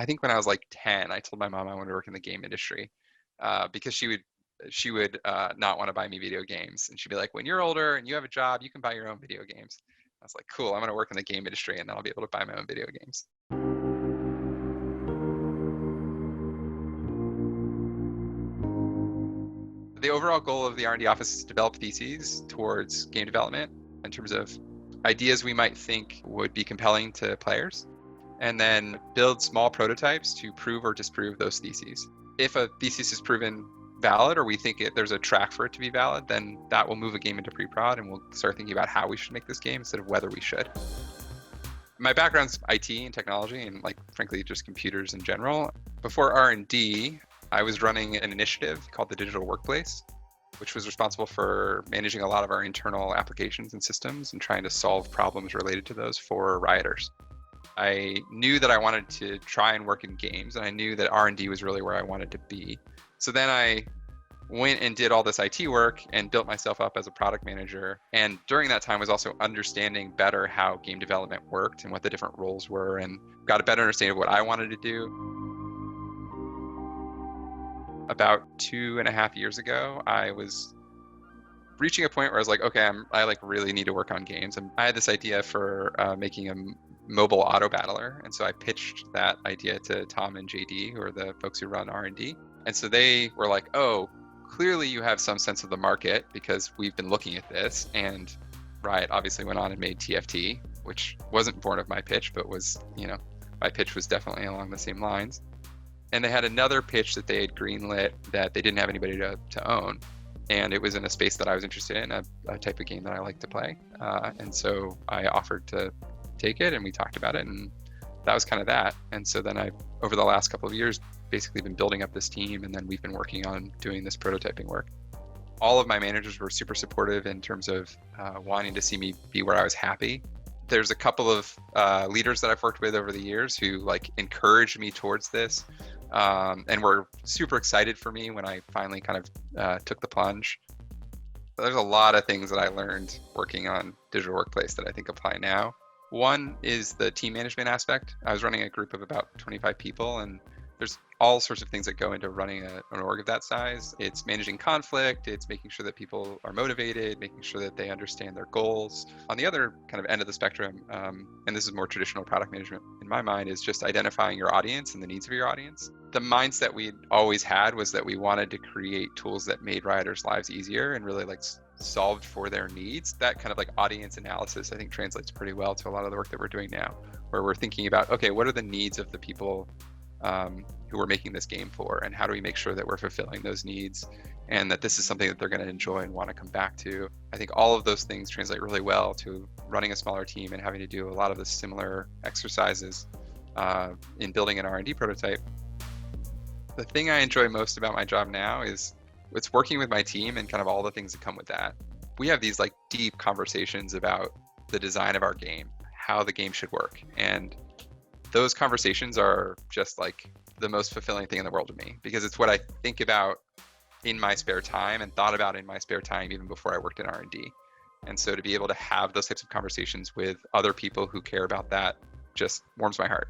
I think when I was like 10, I told my mom I wanted to work in the game industry because she would not want to buy me video games. And she'd be like, when you're older and you have a job, you can buy your own video games. I was like, cool, I'm going to work in the game industry and then I'll be able to buy my own video games. The overall goal of the R&D office is to develop theses towards game development in terms of ideas we might think would be compelling to players, and then build small prototypes to prove or disprove those theses. If a thesis is proven valid, or we think there's a track for it to be valid, then that will move a game into pre-prod and we'll start thinking about how we should make this game instead of whether we should. My background's IT and technology and frankly, just computers in general. Before R&D, I was running an initiative called the Digital Workplace, which was responsible for managing a lot of our internal applications and systems and trying to solve problems related to those for rioters. I knew that I wanted to try and work in games, and I knew that R&D was really where I wanted to be. So then I went and did all this IT work and built myself up as a product manager. And during that time was also understanding better how game development worked and what the different roles were, and got a better understanding of what I wanted to do. About 2.5 years ago, I was reaching a point where I was like, okay, I really need to work on games. And I had this idea for making a mobile auto battler. And so I pitched that idea to Tom and JD, who are the folks who run R&D. And so they were like, oh, clearly you have some sense of the market because we've been looking at this. And Riot obviously went on and made TFT, which wasn't born of my pitch, but was, my pitch was definitely along the same lines. And they had another pitch that they had greenlit that they didn't have anybody to own. And it was in a space that I was interested in, a type of game that I like to play. And so I offered to take it, and we talked about it, and that was kind of that. And so then I, over the last couple of years, basically been building up this team, and then we've been working on doing this prototyping work. All of my managers were super supportive in terms of wanting to see me be where I was happy. There's a couple of leaders that I've worked with over the years who encouraged me towards this. And were super excited for me when I finally kind of took the plunge. There's a lot of things that I learned working on Digital Workplace that I think apply now. One is the team management aspect. I was running a group of about 25 people, and there's all sorts of things that go into running an org of that size. It's managing conflict, it's making sure that people are motivated, making sure that they understand their goals. On the other kind of end of the spectrum, and this is more traditional product management in my mind, is just identifying your audience and the needs of your audience. The mindset we always had was that we wanted to create tools that made rioters' lives easier and really solved for their needs. That kind of audience analysis, I think, translates pretty well to a lot of the work that we're doing now, where we're thinking about, okay, what are the needs of the people who we're making this game for, and how do we make sure that we're fulfilling those needs and that this is something that they're going to enjoy and want to come back to. I think all of those things translate really well to running a smaller team and having to do a lot of the similar exercises in building an R&D prototype. The thing I enjoy most about my job now is it's working with my team and kind of all the things that come with that. We have these deep conversations about the design of our game, how the game should work, and those conversations are just the most fulfilling thing in the world to me, because it's what I think about in my spare time and thought about in my spare time even before I worked in R&D. And so to be able to have those types of conversations with other people who care about that just warms my heart.